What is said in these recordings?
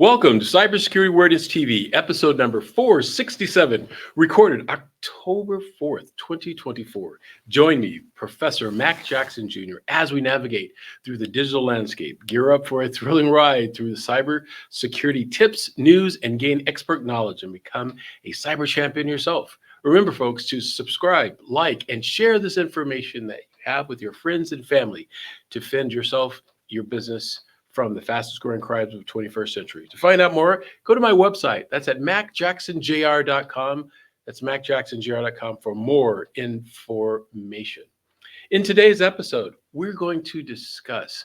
Welcome to Cybersecurity Awareness TV, episode number 467, recorded October 4th, 2024. Join me, Professor Mac Jackson Jr., as we navigate through the digital landscape. Gear up for a thrilling ride through the cybersecurity tips, news, and gain expert knowledge and become a cyber champion yourself. Remember, folks, to subscribe, like, and share this information that you have with your friends and family to defend yourself, your business, from the fastest growing crimes of the 21st century. To find out more, go to my website. That's at macjacksonjr.com. That's macjacksonjr.com for more information. In today's episode, we're going to discuss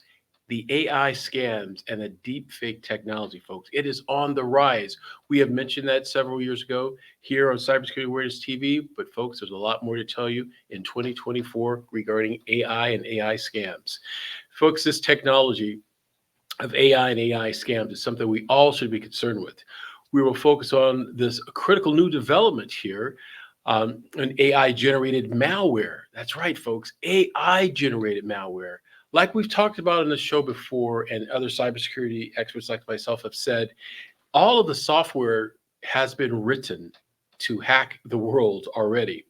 the AI scams and the deep fake technology, folks. It is on the rise. We have mentioned that several years ago here on Cybersecurity Awareness TV, but folks, there's a lot more to tell you in 2024 regarding AI and AI scams. Folks, this technology of AI and AI scams is something we all should be concerned with. We will focus on this critical new development here, an AI-generated malware. That's right, folks, AI-generated malware. Like we've talked about in the show before, and other cybersecurity experts like myself have said, all of the software has been written to hack the world already.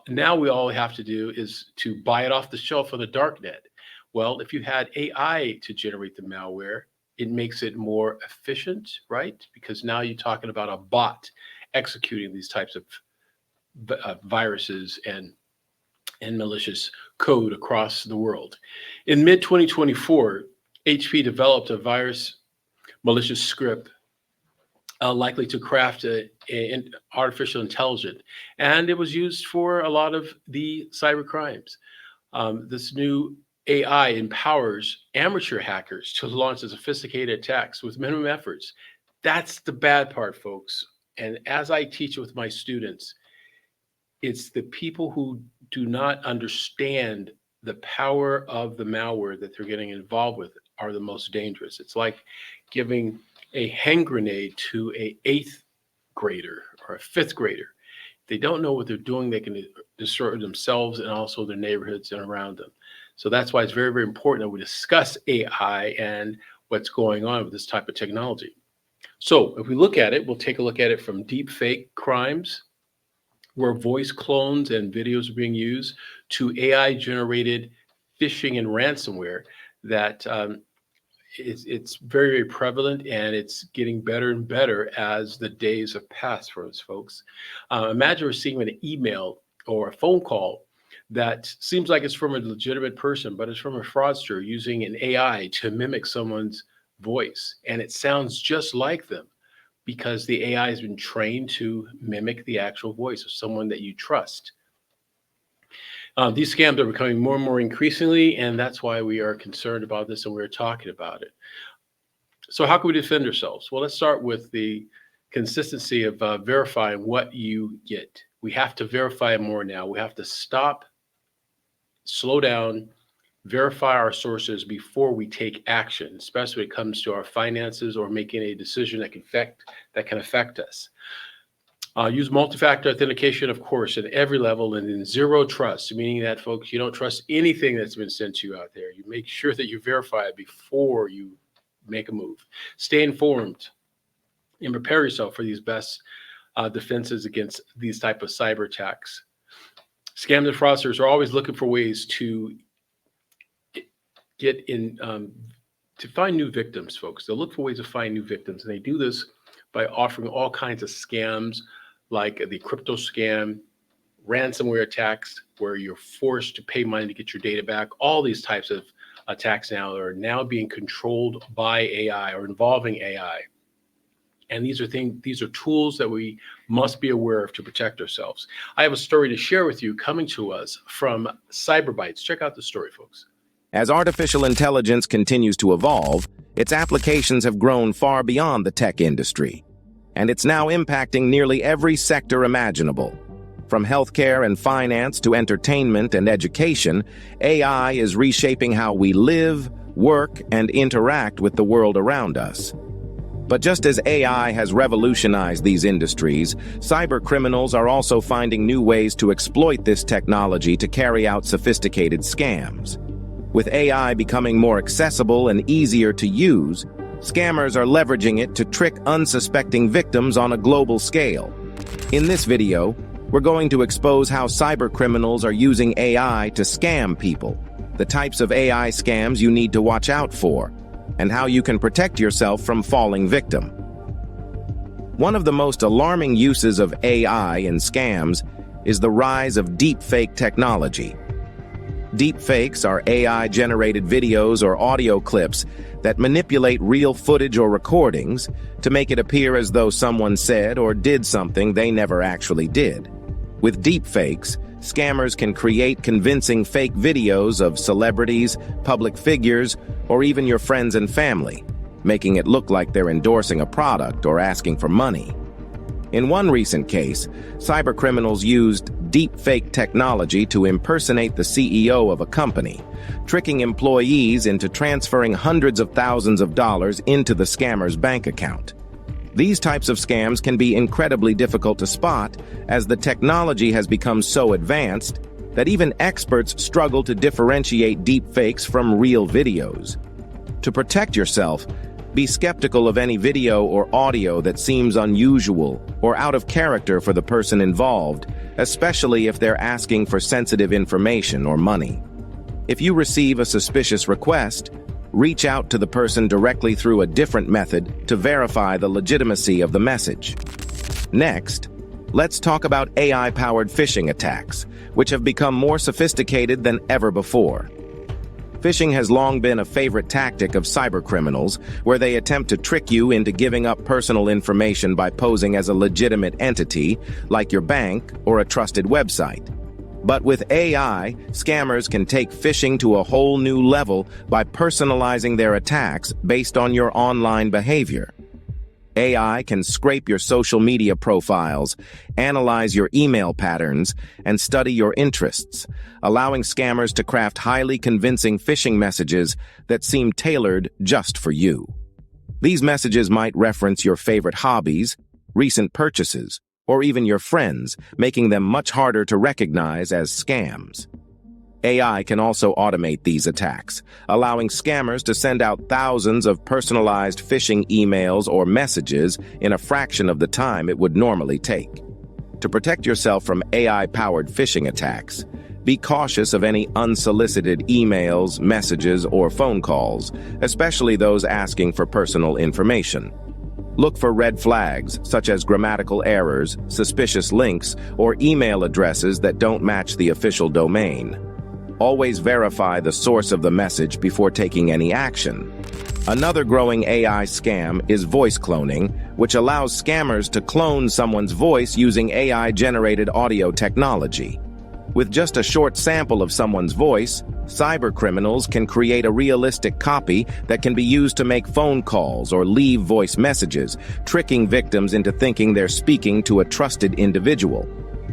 Now we all have to do is to buy it off the shelf on the darknet. Well, if you had AI to generate the malware, it makes it more efficient, right? Because now you're talking about a bot executing these types of viruses and malicious code across the world. In mid-2024, HP developed a virus malicious script likely to craft an artificial intelligence, and it was used for a lot of the cyber crimes. This new AI empowers amateur hackers to launch sophisticated attacks with minimum efforts. That's the bad part, folks. And as I teach with my students, it's the people who do not understand the power of the malware that they're getting involved with are the most dangerous. It's like giving a hand grenade to an 8th grader or a 5th grader. They don't know what they're doing. They can destroy themselves and also their neighborhoods and around them. So that's why it's very, very important that we discuss AI and what's going on with this type of technology. So if we look at it, we'll take a look at it from deep fake crimes, where voice clones and videos are being used, to AI-generated phishing and ransomware that it's very, very prevalent, and it's getting better and better as the days have passed for us, folks. Imagine receiving an email or a phone call that seems like it's from a legitimate person, but it's from a fraudster using an AI to mimic someone's voice. And it sounds just like them because the AI has been trained to mimic the actual voice of someone that you trust. These scams are becoming more and more increasingly, and that's why we are concerned about this and we're talking about it. So how can we defend ourselves? Well, let's start with the consistency of verifying what you get. We have to verify more now. We have to stop, slow down, verify our sources before we take action, especially when it comes to our finances or making a decision that can affect us. Use multi-factor authentication, of course, at every level, and in zero trust, meaning that, folks, you don't trust anything that's been sent to you out there. You make sure that you verify it before you make a move. Stay informed and prepare yourself for these best defenses against these type of cyber attacks. Scams and fraudsters are always looking for ways to get in, to find new victims, folks. They'll look for ways to find new victims, and they do this by offering all kinds of scams, like the crypto scam, ransomware attacks, where you're forced to pay money to get your data back. All these types of attacks now are being controlled by AI or involving AI. And these are tools that we must be aware of to protect ourselves. I have a story to share with you coming to us from Cyberbytes. Check out the story, folks. As artificial intelligence continues to evolve, its applications have grown far beyond the tech industry, and it's now impacting nearly every sector imaginable. From healthcare and finance to entertainment and education, AI is reshaping how we live, work, and interact with the world around us. But just as AI has revolutionized these industries, cybercriminals are also finding new ways to exploit this technology to carry out sophisticated scams. With AI becoming more accessible and easier to use, scammers are leveraging it to trick unsuspecting victims on a global scale. In this video, we're going to expose how cybercriminals are using AI to scam people, the types of AI scams you need to watch out for, and how you can protect yourself from falling victim. One of the most alarming uses of AI in scams is the rise of deepfake technology. Deepfakes are AI-generated videos or audio clips that manipulate real footage or recordings to make it appear as though someone said or did something they never actually did. With deepfakes, scammers can create convincing fake videos of celebrities, public figures, or even your friends and family, making it look like they're endorsing a product or asking for money. In one recent case, cybercriminals used deepfake technology to impersonate the CEO of a company, tricking employees into transferring hundreds of thousands of dollars into the scammer's bank account. These types of scams can be incredibly difficult to spot, as the technology has become so advanced that even experts struggle to differentiate deepfakes from real videos. To protect yourself, be skeptical of any video or audio that seems unusual or out of character for the person involved, especially if they're asking for sensitive information or money. If you receive a suspicious request, reach out to the person directly through a different method to verify the legitimacy of the message. Next, let's talk about AI-powered phishing attacks, which have become more sophisticated than ever before. Phishing has long been a favorite tactic of cybercriminals, where they attempt to trick you into giving up personal information by posing as a legitimate entity, like your bank or a trusted website. But with AI, scammers can take phishing to a whole new level by personalizing their attacks based on your online behavior. AI can scrape your social media profiles, analyze your email patterns, and study your interests, allowing scammers to craft highly convincing phishing messages that seem tailored just for you. These messages might reference your favorite hobbies, recent purchases, or even your friends, making them much harder to recognize as scams. AI can also automate these attacks, allowing scammers to send out thousands of personalized phishing emails or messages in a fraction of the time it would normally take. To protect yourself from AI-powered phishing attacks, be cautious of any unsolicited emails, messages, or phone calls, especially those asking for personal information. Look for red flags, such as grammatical errors, suspicious links, or email addresses that don't match the official domain. Always verify the source of the message before taking any action. Another growing AI scam is voice cloning, which allows scammers to clone someone's voice using AI-generated audio technology. With just a short sample of someone's voice, cybercriminals can create a realistic copy that can be used to make phone calls or leave voice messages, tricking victims into thinking they're speaking to a trusted individual.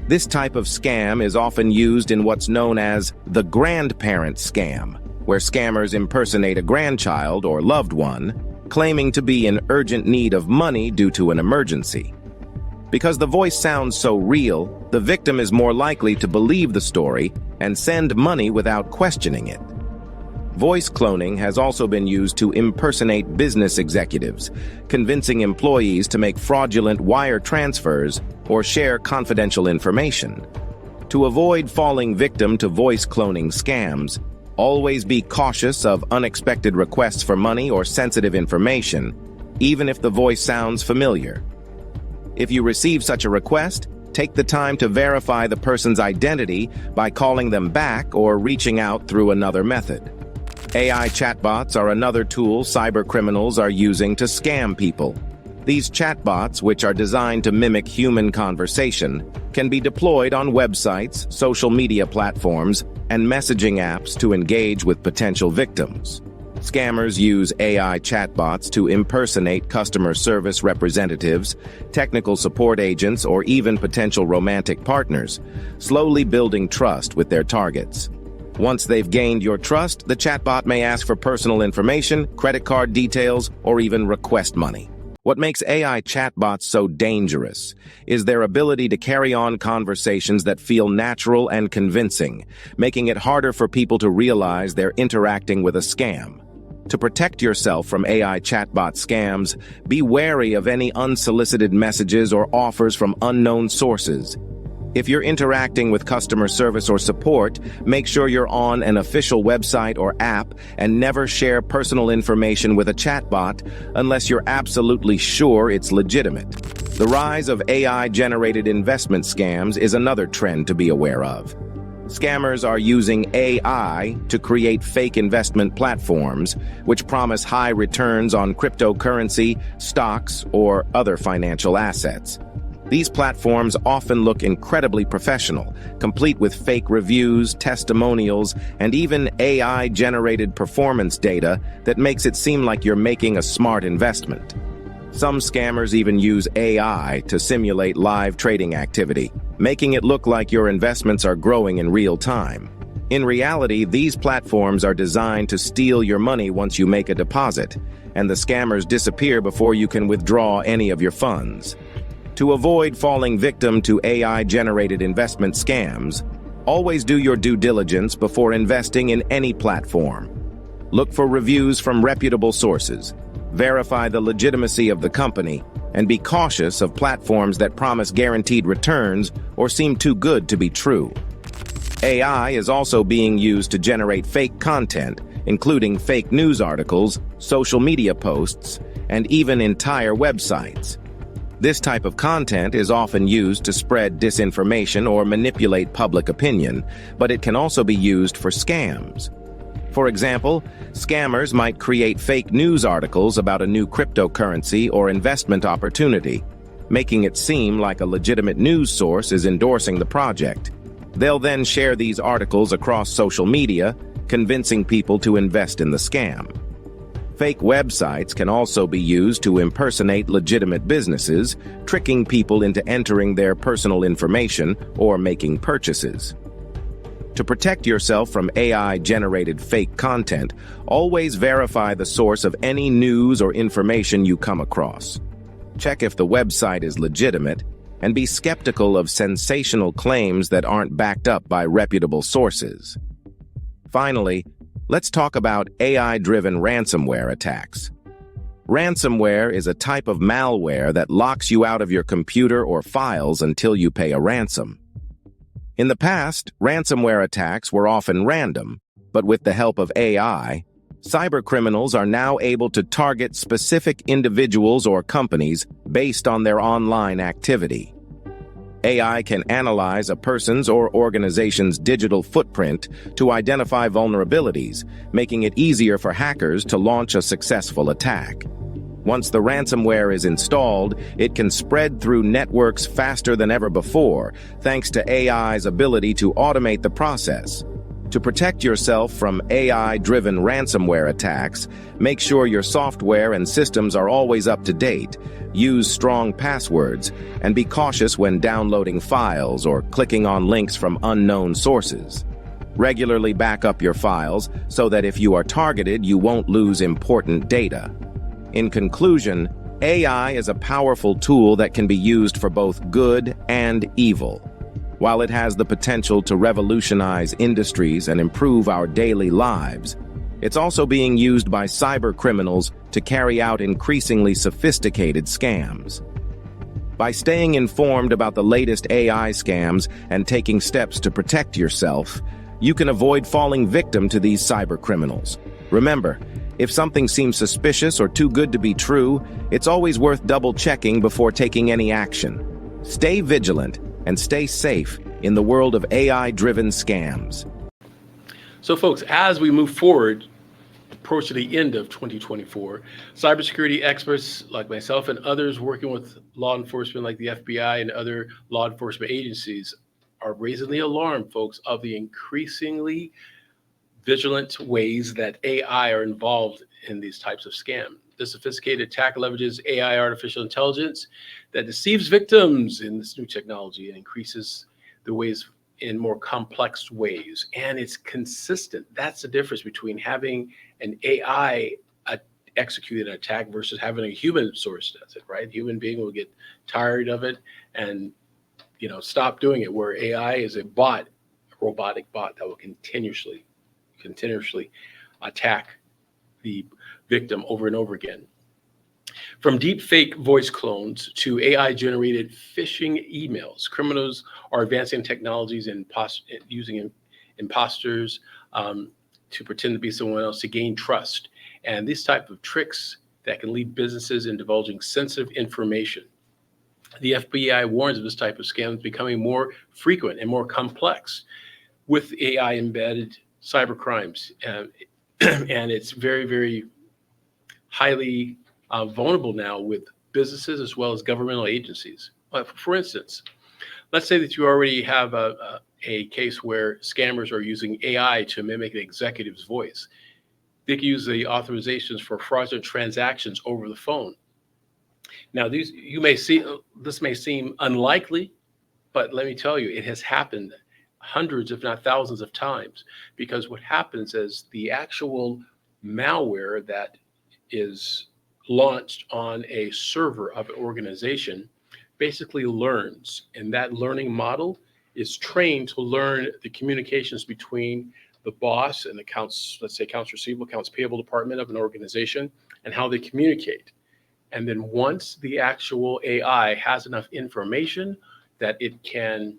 This type of scam is often used in what's known as the grandparent scam, where scammers impersonate a grandchild or loved one, claiming to be in urgent need of money due to an emergency. Because the voice sounds so real, the victim is more likely to believe the story and send money without questioning it. Voice cloning has also been used to impersonate business executives, convincing employees to make fraudulent wire transfers or share confidential information. To avoid falling victim to voice cloning scams, always be cautious of unexpected requests for money or sensitive information, even if the voice sounds familiar. If you receive such a request, take the time to verify the person's identity by calling them back or reaching out through another method. AI chatbots are another tool cybercriminals are using to scam people. These chatbots, which are designed to mimic human conversation, can be deployed on websites, social media platforms, and messaging apps to engage with potential victims. Scammers use AI chatbots to impersonate customer service representatives, technical support agents, or even potential romantic partners, slowly building trust with their targets. Once they've gained your trust, the chatbot may ask for personal information, credit card details, or even request money. What makes AI chatbots so dangerous is their ability to carry on conversations that feel natural and convincing, making it harder for people to realize they're interacting with a scam. To protect yourself from AI chatbot scams, be wary of any unsolicited messages or offers from unknown sources. If you're interacting with customer service or support, make sure you're on an official website or app and never share personal information with a chatbot unless you're absolutely sure it's legitimate. The rise of AI-generated investment scams is another trend to be aware of. Scammers are using AI to create fake investment platforms, which promise high returns on cryptocurrency, stocks, or other financial assets. These platforms often look incredibly professional, complete with fake reviews, testimonials, and even AI-generated performance data that makes it seem like you're making a smart investment. Some scammers even use AI to simulate live trading activity, making it look like your investments are growing in real time. In reality, these platforms are designed to steal your money once you make a deposit, and the scammers disappear before you can withdraw any of your funds. To avoid falling victim to AI-generated investment scams, always do your due diligence before investing in any platform. Look for reviews from reputable sources, verify the legitimacy of the company, and be cautious of platforms that promise guaranteed returns or seem too good to be true. AI is also being used to generate fake content, including fake news articles, social media posts, and even entire websites. This type of content is often used to spread disinformation or manipulate public opinion, but it can also be used for scams. For example, scammers might create fake news articles about a new cryptocurrency or investment opportunity, making it seem like a legitimate news source is endorsing the project. They'll then share these articles across social media, convincing people to invest in the scam. Fake websites can also be used to impersonate legitimate businesses, tricking people into entering their personal information or making purchases. To protect yourself from AI-generated fake content, always verify the source of any news or information you come across. Check if the website is legitimate, and be skeptical of sensational claims that aren't backed up by reputable sources. Finally, let's talk about AI-driven ransomware attacks. Ransomware is a type of malware that locks you out of your computer or files until you pay a ransom. In the past, ransomware attacks were often random, but with the help of AI, cybercriminals are now able to target specific individuals or companies based on their online activity. AI can analyze a person's or organization's digital footprint to identify vulnerabilities, making it easier for hackers to launch a successful attack. Once the ransomware is installed, it can spread through networks faster than ever before, thanks to AI's ability to automate the process. To protect yourself from AI-driven ransomware attacks, make sure your software and systems are always up to date, use strong passwords, and be cautious when downloading files or clicking on links from unknown sources. Regularly back up your files so that if you are targeted, you won't lose important data. In conclusion, AI is a powerful tool that can be used for both good and evil. While it has the potential to revolutionize industries and improve our daily lives, it's also being used by cybercriminals to carry out increasingly sophisticated scams. By staying informed about the latest AI scams and taking steps to protect yourself, you can avoid falling victim to these cybercriminals. Remember, if something seems suspicious or too good to be true, it's always worth double-checking before taking any action. Stay vigilant and stay safe in the world of AI-driven scams. So folks, as we move forward, approach to the end of 2024, cybersecurity experts like myself and others working with law enforcement like the FBI and other law enforcement agencies are raising the alarm, folks, of the increasingly vigilant ways that AI are involved in these types of scams. This sophisticated attack leverages AI, artificial intelligence, that deceives victims in this new technology and increases the ways in more complex ways. And it's consistent. That's the difference between having an AI execute an attack versus having a human source does it, right? Human being will get tired of it and stop doing it, where AI is a bot, a robotic bot that will continuously attack the victim over and over again. From deep fake voice clones to AI-generated phishing emails, criminals are advancing technologies and using imposters to pretend to be someone else to gain trust. And these type of tricks that can lead businesses in divulging sensitive information. The FBI warns of this type of scams becoming more frequent and more complex with AI-embedded cyber crimes. And it's very, very highly vulnerable now with businesses as well as governmental agencies. For instance, let's say that you already have a case where scammers are using AI to mimic the executive's voice. They can use the authorizations for fraudulent transactions over the phone. Now, this may seem unlikely, but let me tell you, it has happened hundreds, if not thousands of times, because what happens is the actual malware that is launched on a server of an organization basically learns, and that learning model is trained to learn the communications between the boss and accounts, let's say accounts receivable, accounts payable department of an organization, and how they communicate. And then once the actual AI has enough information that it can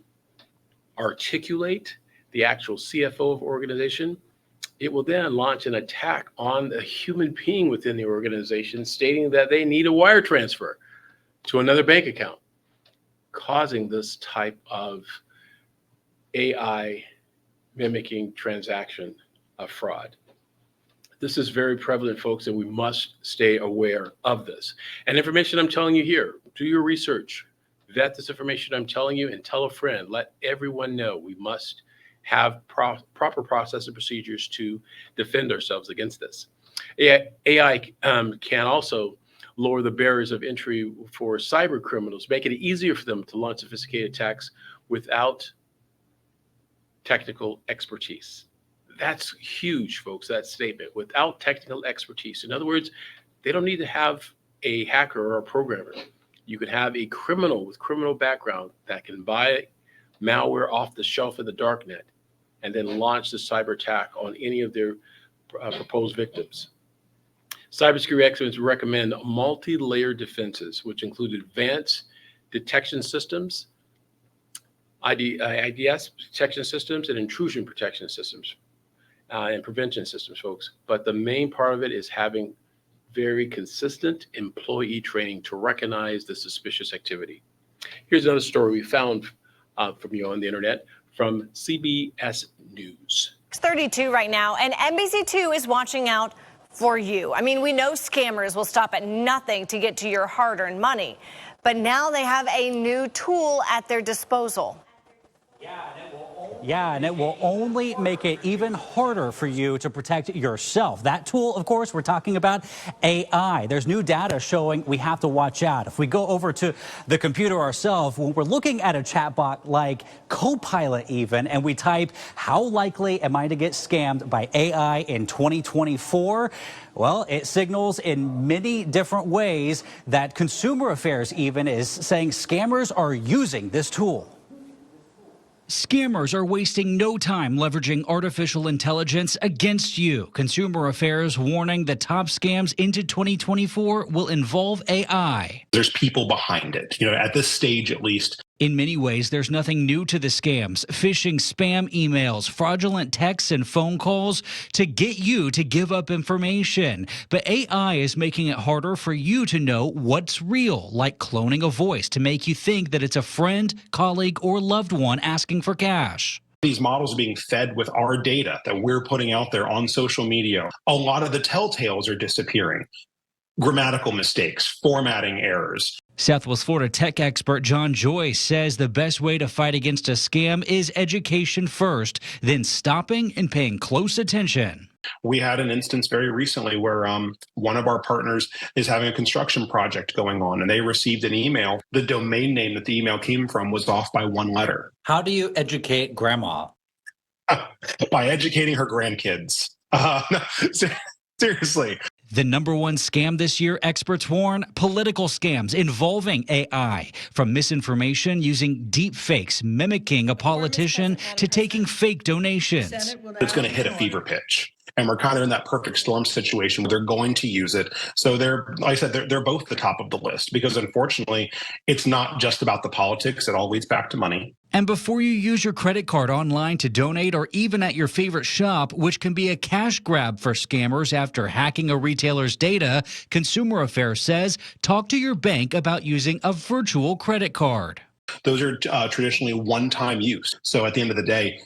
articulate the actual CFO of organization, it will then launch an attack on a human being within the organization, stating that they need a wire transfer to another bank account, causing this type of AI mimicking transaction of fraud. This is very prevalent, folks, and we must stay aware of this. And information I'm telling you here, do your research, vet this information I'm telling you, and tell a friend. Let everyone know we must have proper process and procedures to defend ourselves against this. AI can also lower the barriers of entry for cyber criminals, make it easier for them to launch sophisticated attacks without technical expertise. That's huge, folks, that statement, without technical expertise. In other words, they don't need to have a hacker or a programmer. You can have a criminal with criminal background that can buy malware off the shelf in the darknet and then launch the cyber attack on any of their proposed victims. Cybersecurity experts recommend multi-layer defenses, which include advanced detection systems, IDS detection systems, and intrusion protection systems, and prevention systems, folks. But the main part of it is having very consistent employee training to recognize the suspicious activity. Here's another story we found from you on the internet from CBS News. It's 32 right now, and NBC2 is watching out for you. I mean, we know scammers will stop at nothing to get to your hard-earned money, but now they have a new tool at their disposal. Yeah, and it will only make it even harder for you to protect yourself. That tool, of course, we're talking about AI. There's new data showing we have to watch out. If we go over to the computer ourselves, when we're looking at a chatbot like Copilot even, and we type, how likely am I to get scammed by AI in 2024? Well, it signals in many different ways that Consumer Affairs even is saying scammers are using this tool. Scammers are wasting no time leveraging artificial intelligence against you. Consumer Affairs warning the top scams into 2024 will involve AI. There's people behind it, at this stage at least. In many ways, there's nothing new to the scams. Phishing, spam emails, fraudulent texts, and phone calls to get you to give up information. But AI is making it harder for you to know what's real, like cloning a voice to make you think that it's a friend, colleague, or loved one asking for cash. These models are being fed with our data that we're putting out there on social media. A lot of the telltales are disappearing. Grammatical mistakes, formatting errors. Southwest Florida tech expert John Joyce says the best way to fight against a scam is education first, then stopping and paying close attention. We had an instance very recently where one of our partners is having a construction project going on, and they received an email. The domain name that the email came from was off by one letter. How do you educate grandma? By educating her grandkids. Seriously. The #1 scam this year, experts warn: political scams involving AI. From misinformation using deep fakes, mimicking a politician, to taking fake donations. It's going to hit a fever pitch. And we're kind of in that perfect storm situation where they're going to use it. So like I said, they're both the top of the list, because unfortunately, it's not just about the politics. It all leads back to money. And before you use your credit card online to donate, or even at your favorite shop, which can be a cash grab for scammers after hacking a retailer's data, Consumer Affairs says talk to your bank about using a virtual credit card. Those are traditionally one-time use. So at the end of the day,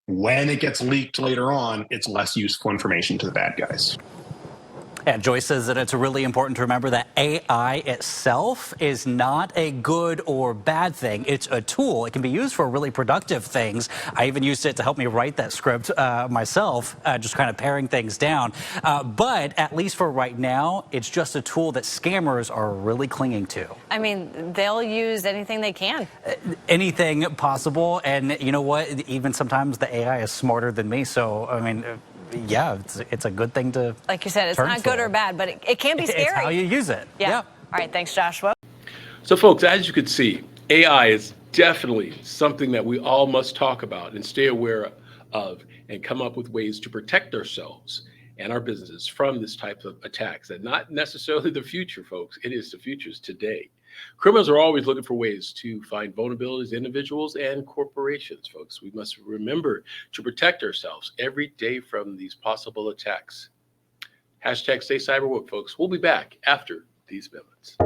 when it gets leaked later on, it's less useful information to the bad guys. And Joyce says that it's really important to remember that AI itself is not a good or bad thing. It's a tool. It can be used for really productive things. I even used it to help me write that script myself, just kind of paring things down. But at least for right now, it's just a tool that scammers are really clinging to. I mean, they'll use anything they can. Anything possible. And you know what? Even sometimes the AI is smarter than me. So, I mean, yeah, it's a good thing to. Like you said, it's not good or bad, but it can be scary. It's how you use it. Yeah. All right. Thanks, Joshua. So, folks, as you can see, AI is definitely something that we all must talk about and stay aware of, and come up with ways to protect ourselves and our businesses from this type of attacks. And not necessarily the future, folks. It is the future's today. Criminals are always looking for ways to find vulnerabilities in individuals and corporations, folks. We must remember to protect ourselves every day from these possible attacks. Hashtag Stay Cyberwoke, folks. We'll be back after these minutes.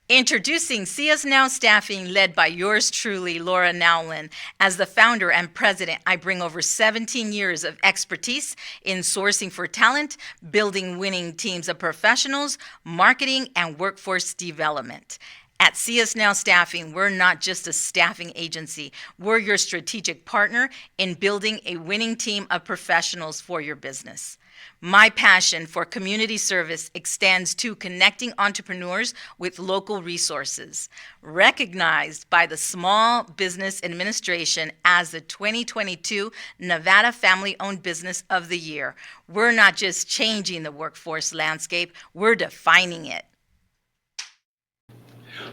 Introducing CS Now Staffing, led by yours truly, Laura Nowlin. As the founder and president, I bring over 17 years of expertise in sourcing for talent, building winning teams of professionals, marketing, and workforce development. At CS Now Staffing, we're not just a staffing agency. We're your strategic partner in building a winning team of professionals for your business. My passion for community service extends to connecting entrepreneurs with local resources. Recognized by the Small Business Administration as the 2022 Nevada Family-Owned Business of the Year, we're not just changing the workforce landscape, we're defining it.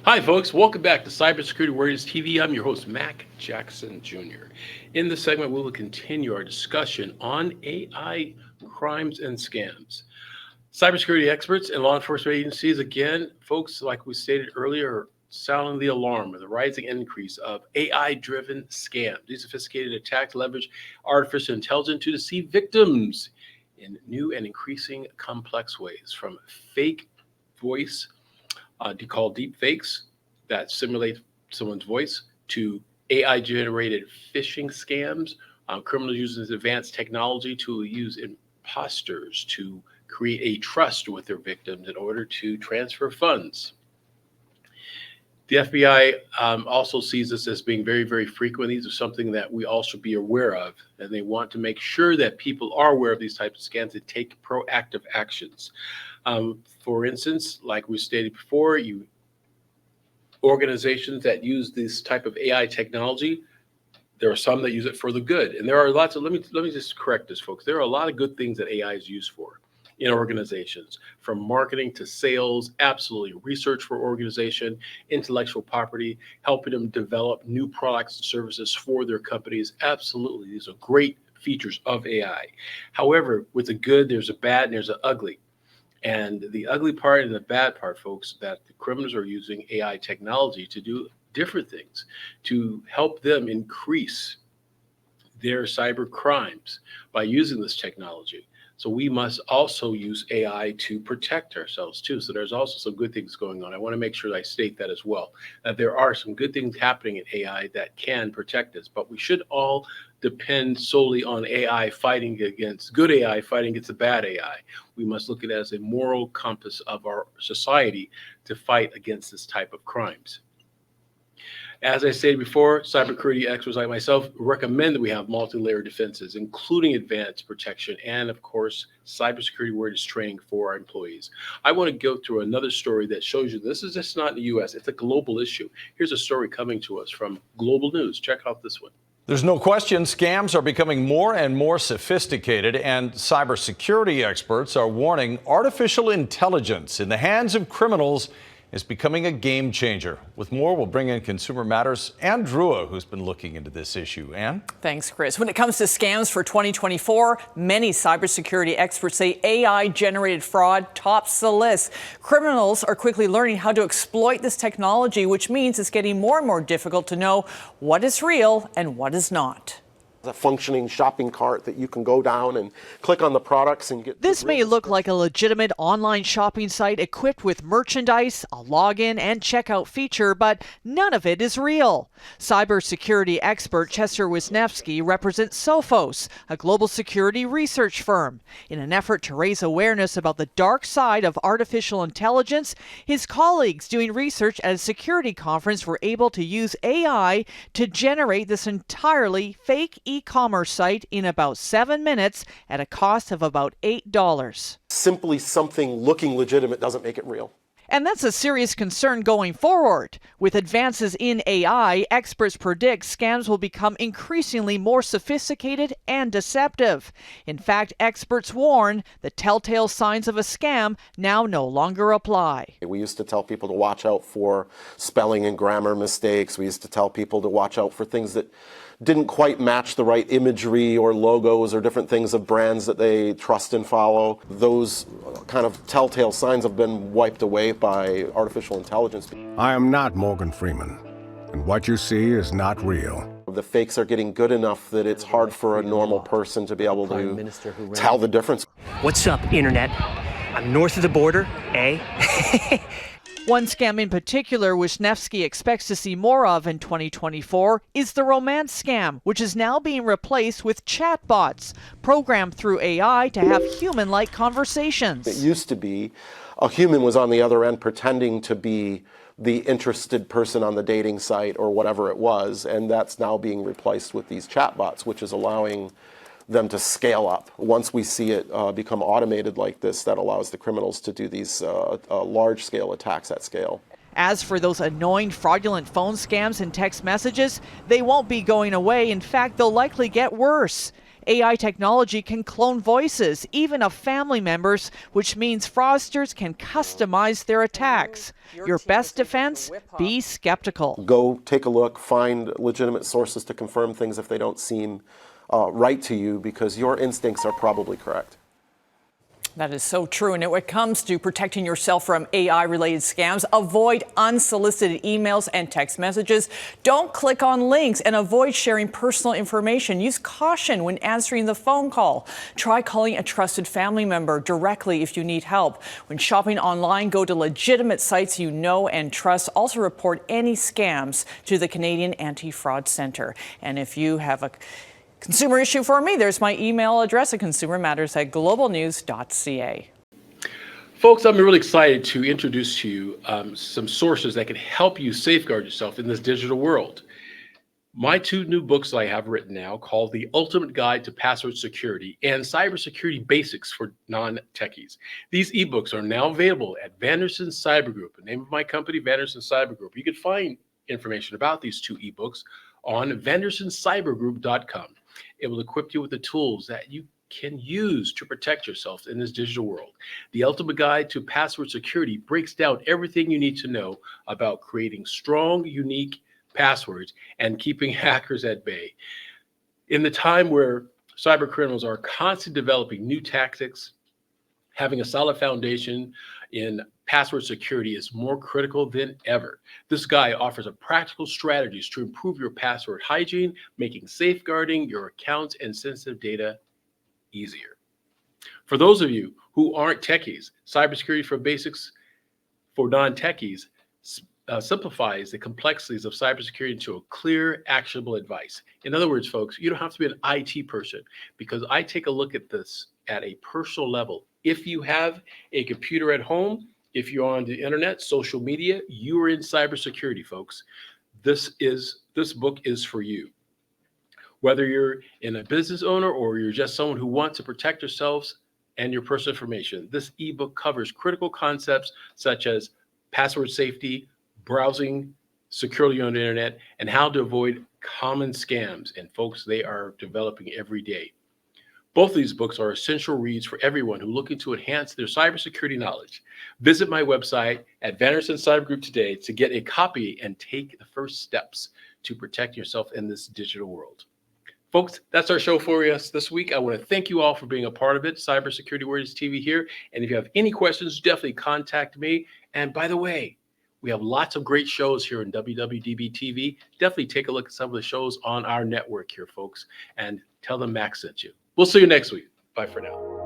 Hi, folks. Welcome back to Cybersecurity Awareness TV. I'm your host, Mac Jackson Jr. In this segment, we will continue our discussion on AI crimes and scams. Cybersecurity experts and law enforcement agencies, again, folks, like we stated earlier, are sounding the alarm of the rising increase of AI-driven scams. These sophisticated attacks leverage artificial intelligence to deceive victims in new and increasing complex ways, from fake voice called deep fakes that simulate someone's voice, to AI-generated phishing scams. Criminals use this advanced technology to use imposters to create a trust with their victims in order to transfer funds. The FBI also sees this as being very, very frequent. These are something that we all should be aware of, and they want to make sure that people are aware of these types of scams and take proactive actions. For instance, like we stated before, organizations that use this type of AI technology, there are some that use it for the good, and there are lots of. Let me just correct this, folks. There are a lot of good things that AI is used for in organizations, from marketing to sales, absolutely, research for organization, intellectual property, helping them develop new products and services for their companies. Absolutely, these are great features of AI. However, with the good, there's a bad and there's an ugly. And the ugly part and the bad part, folks, that the criminals are using AI technology to do different things to help them increase their cyber crimes by using this technology. So we must also use AI to protect ourselves too. So there's also some good things going on. I want to make sure that I state that as well, that there are some good things happening in AI that can protect us, but we should all depend solely on AI fighting against good AI, fighting against the bad AI. We must look at it as a moral compass of our society to fight against this type of crimes. As I said before, cybersecurity experts like myself recommend that we have multi-layer defenses, including advanced protection and, of course, cybersecurity awareness training for our employees. I want to go through another story that shows you this is just not in the U.S., it's a global issue. Here's a story coming to us from Global News. Check out this one. There's no question scams are becoming more and more sophisticated, and cybersecurity experts are warning artificial intelligence in the hands of criminals is becoming a game changer. With more, we'll bring in Consumer Matters' Ann Drua, who's been looking into this issue. Ann? Thanks, Chris. When it comes to scams for 2024, many cybersecurity experts say AI-generated fraud tops the list. Criminals are quickly learning how to exploit this technology, which means it's getting more and more difficult to know what is real and what is not. A functioning shopping cart that you can go down and click on the products and get. This may look like a legitimate online shopping site equipped with merchandise, a login and checkout feature, but none of it is real. Cybersecurity expert Chester Wisniewski represents Sophos, a global security research firm. In an effort to raise awareness about the dark side of artificial intelligence, his colleagues doing research at a security conference were able to use AI to generate this entirely fake e-commerce site in about 7 minutes at a cost of about $8. Simply something looking legitimate doesn't make it real. And that's a serious concern going forward. With advances in AI, experts predict scams will become increasingly more sophisticated and deceptive. In fact, experts warn the telltale signs of a scam now no longer apply. We used to tell people to watch out for spelling and grammar mistakes. We used to tell people to watch out for things that didn't quite match the right imagery or logos or different things of brands that they trust and follow. Those kind of telltale signs have been wiped away by artificial intelligence. I am not Morgan Freeman, and what you see is not real. The fakes are getting good enough that it's hard for a normal person to be able to tell the difference. What's up, Internet? I'm north of the border, eh? One scam in particular Wisniewski expects to see more of in 2024 is the romance scam, which is now being replaced with chatbots, programmed through AI to have human-like conversations. It used to be a human was on the other end pretending to be the interested person on the dating site or whatever it was, and that's now being replaced with these chatbots, which is allowing them to scale up. Once we see it become automated like this, that allows the criminals to do these large-scale attacks at scale. As for those annoying fraudulent phone scams and text messages, they won't be going away. In fact, they'll likely get worse. AI technology can clone voices, even of family members, which means fraudsters can customize their attacks. Your best defense? Be skeptical. Go take a look, find legitimate sources to confirm things if they don't seem right to you, because your instincts are probably correct. That is so true. And when it comes to protecting yourself from AI-related scams, avoid unsolicited emails and text messages. Don't click on links and avoid sharing personal information. Use caution when answering the phone call. Try calling a trusted family member directly if you need help. When shopping online, go to legitimate sites you know and trust. Also report any scams to the Canadian Anti-Fraud Centre. And if you have a consumer issue for me, there's my email address at consumermatters@globalnews.ca. Folks, I'm really excited to introduce to you some sources that can help you safeguard yourself in this digital world. My two new books I have written now, called The Ultimate Guide to Password Security and Cybersecurity Basics for Non-Techies. These ebooks are now available at Vanderson Cyber Group, the name of my company, Vanderson Cyber Group. You can find information about these two ebooks on VandersonCyberGroup.com. It will equip you with the tools that you can use to protect yourself in this digital world. The Ultimate Guide to Password Security breaks down everything you need to know about creating strong, unique passwords and keeping hackers at bay. In the time where cyber criminals are constantly developing new tactics, having a solid foundation in password security is more critical than ever. This guide offers a practical strategies to improve your password hygiene, making safeguarding your accounts and sensitive data easier. For those of you who aren't techies, Cybersecurity for Basics for non-techies simplifies the complexities of cybersecurity into a clear, actionable advice. In other words, folks, you don't have to be an IT person, because I take a look at this at a personal level. If you have a computer at home, if you're on the internet, social media, you are in cybersecurity, folks. This book is for you. Whether you're in a business owner or you're just someone who wants to protect yourselves and your personal information, this ebook covers critical concepts such as password safety, browsing securely on the internet, and how to avoid common scams. And folks, they are developing every day. Both of these books are essential reads for everyone who's looking to enhance their cybersecurity knowledge. Visit my website at Vanderson Cyber Group today to get a copy and take the first steps to protect yourself in this digital world. Folks, that's our show for us this week. I want to thank you all for being a part of it. Cybersecurity Awareness TV here. And if you have any questions, definitely contact me. And by the way, we have lots of great shows here in WWDBTV. Definitely take a look at some of the shows on our network here, folks, and tell them Max sent you. We'll see you next week. Bye for now.